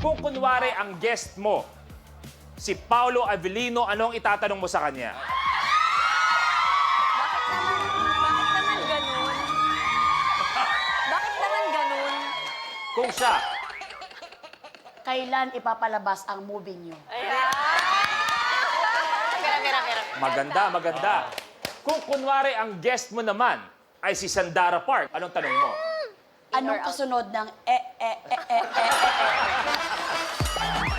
Kung kunwari ang guest mo, si Paolo Avellino, anong itatanong mo sa kanya? Bakit naman ganun? Bakit naman ganun? Kung siya, Kailan ipapalabas ang movie niyo? Ayan. Pera. maganda, maganda. Kung kunwari ang guest mo naman ay si Sandara Park, anong tanong mo? Anong kasunod ng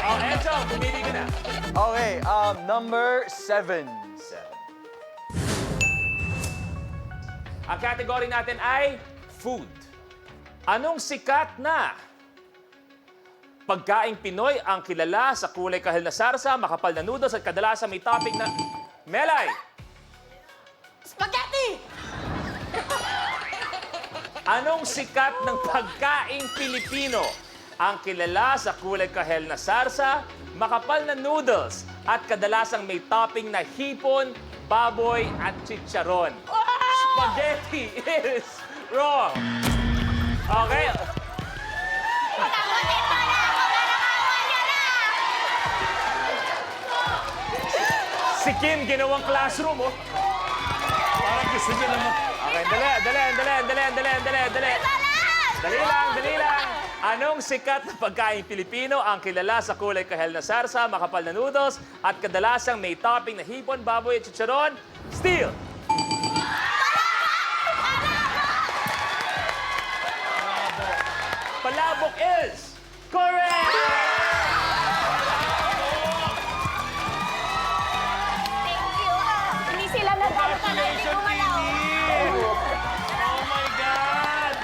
Oh, Enzo, pumili ka na. Okay, number 7. Ang category natin ay food. Anong sikat na pagkaing Pinoy ang kilala sa kulay kahel na sarsa, makapal na noodles at kadalasan may topping na melay? Spaghetti! Anong sikat ng pagkaing Pilipino ang kilala sa kulay kahel na sarsa, makapal na noodles at kadalasang may topping na hipon, baboy at chicharon? Spaghetti is wrong. Okay. Si Kim ginawang classroom, oh. Parang gusto niya naman. Okay, dali. Dali lang. Anong sikat na pagkain Pilipino ang kilala sa kulay kahel na sarsa, makapal na noodles, at kadalasang may topping na hipon, baboy at chicharon? Steal! Palabok is correct! Thank you. Hindi sila nagkakita na hindi gumalaw. Oh my God!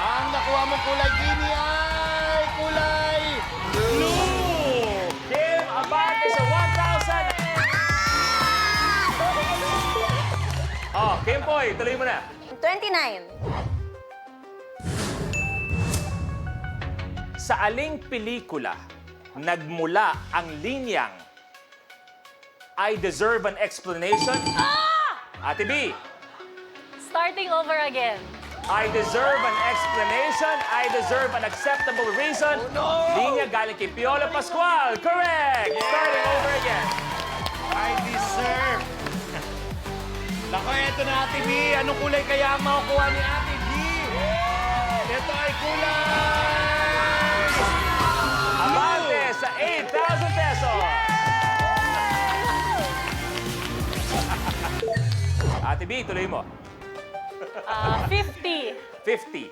Ang nakuha mong kulay gini ay kulay Blue! Kim Abante sa 1,000! Oh, Kim Poy, tuloy mo na. 29. Sa aling pelikula nagmula ang linyang I deserve an explanation? Ate B, Starting over again. I deserve an explanation. I deserve an acceptable reason. Linya galing kay Piolo Pascual. Correct! Starting over again. I deserve. Nako, eto na Ate B. Anong kulay kaya ang makukuha ni Ate B? Ito ay kulay Abante sa 8,000 pesos. Ate B, tuloy mo. 50. 50.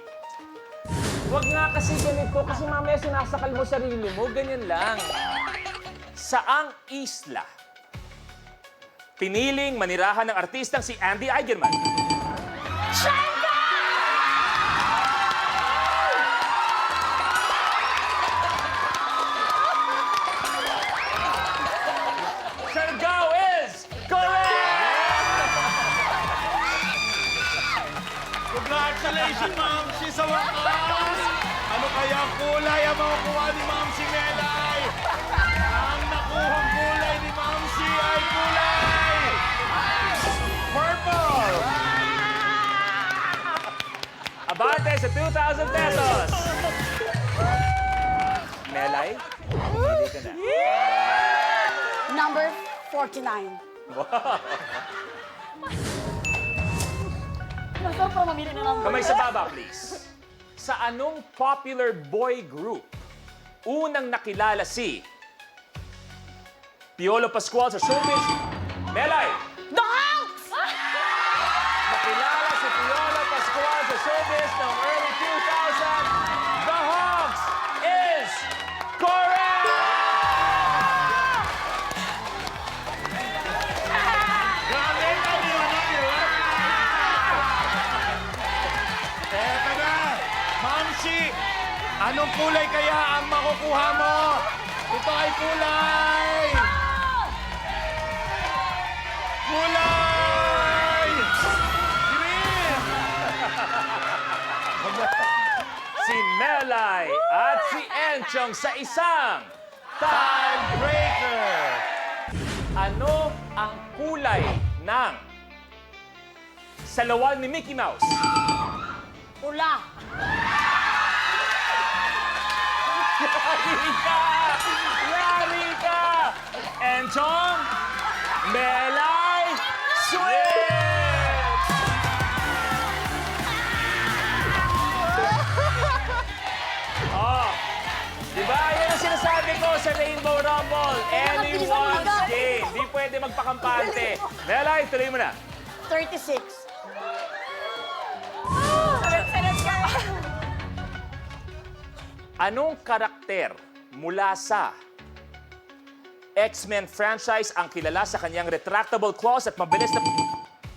Huwag nga kasi ganito, kasi mamaya sinasakal mo sarili mo, ganyan lang. Saang isla piniling manirahan ng artistang si Andy Eigenman? Siargao is correct! Congratulations, Ma'am! She's a wakas! Ano kaya ang kulay ang makukuha ni Ma'am si Melay? Ang nakuhang kulay ni Ma'am si ay kulay purple! Abante sa 2,000 pesos. Melay, hindi ka na. Number 49. Nasaan pa mamili na number? Kamay sa baba, please. Sa anong popular boy group unang nakilala si Piolo Pascual sa showbiz? Melay! The Hunks! Nakilala si Piolo Pascual sa showbiz noong early 2000. The Hawks is correct! Grabe ka, di ba na yun? Eto na! Ma'am si, anong kulay kaya ang makukuha mo? Ito ay kulay! Kulay! Green! Si Melay at si Enchong sa isang Tiebreaker! ano ang kulay ng salawal ni Mickey Mouse? Pula. Yari ka! Yari ka! Enchong, Melay, switch! Oh, di ba? Yan ang sinasabi ko sa Rainbow Rumble. Anyone's game. Di pwede magpakampante. Melay, tuloy mo na. 36. Anong karakter mula sa X-Men franchise ang kilala sa kanyang retractable claws at mabilis na...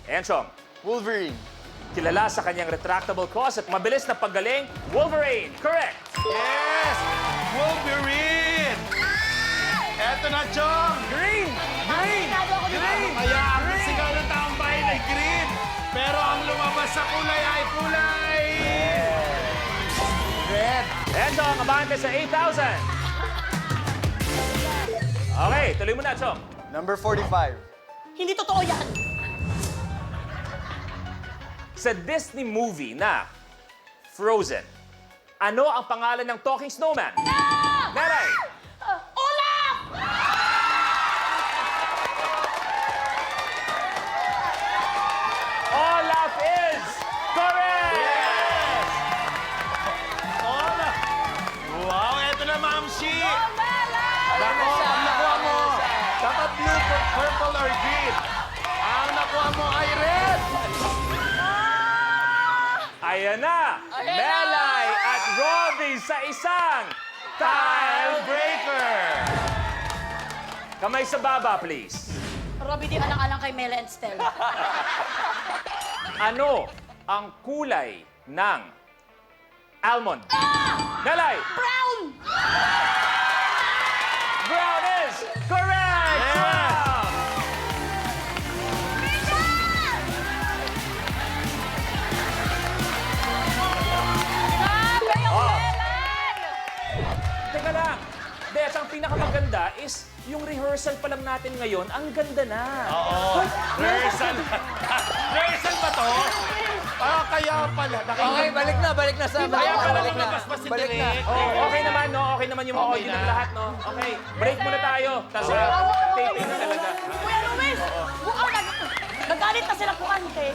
Enchong. Wolverine. Kilala sa kanyang retractable claws at mabilis na paggaling, Wolverine. Correct. Yes! Wolverine! Eto na, Chong! Green. Green. Green. Kaya ang sigaw ng taong bayan ay green. Pero ang lumabas sa kulay ay kulay... Red. Enchong, abante sa 8,000. Okay, tuloy mo na, Chong. Number 45. Hindi totoo yan. Sa Disney movie na Frozen, ano ang pangalan ng talking snowman? Melay. Olaf! Olaf is correct! Yes! Hola! Wow, eto na, Ma'am Shi! Nako, ang nakuha mo! Dapat blue, purple, or green. Ang nakuha mo ay red! Ayan na! Melay at Robbie sa isang tile breaker! Kamay sa baba, please. Robby, di alang-alang kay Mela and Stella. Ano ang kulay ng almond? Melay! Brown! Brown is correct! Yes! Wow! Oh. Teka lang. Des, ang pinakamaganda is yung rehearsal pa lang natin ngayon, ang ganda na. Oo. Rehearsal. Rehearsal ba to? Ah, kaya pala. Okay, balik na sa... Kaya pala balik na. lumabas pa si Balik na. Direk. Oh, okay naman, no? Okay naman yung Okay audio na. ng lahat, no? Okay, break muna tayo. Tapos taping na talaga. Kuya Luis! Mukhang nagalit na sila po ante.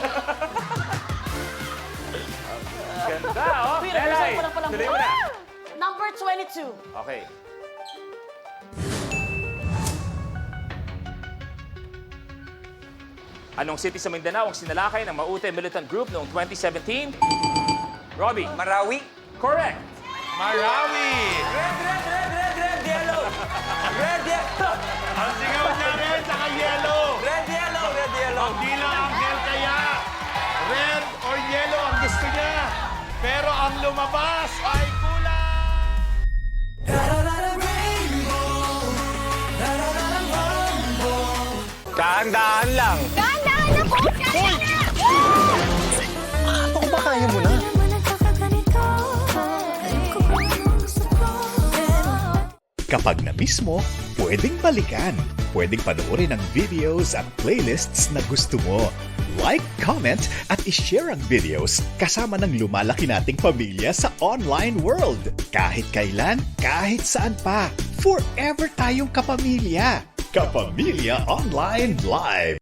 Ganda, oh. Uy, Melay, rehearsal pa lang pala. tuloy mo na. Number 22. Okay. Anong city sa Mindanao ang sinalakay ng Maute Militant Group noong 2017? Robbie. Marawi. Correct. Marawi. Red, yellow. Red, yellow. Ang sigaw niya red saka yellow. Red, yellow. Hindi lang angel kaya. Red or yellow ang gusto niya. Pero ang lumabas ay kulay. Dahan-dahan lang. Dahan-dahan na po! Dahan na! Ako ba kaya mo na? Kapag na-miss mo, pwedeng balikan. Pwedeng panoorin ang videos at playlists na gusto mo. Like, comment, at ishare ang videos kasama ng lumalaki nating pamilya sa online world. Kahit kailan, kahit saan pa. Forever tayong kapamilya. Kapamilya Online Live.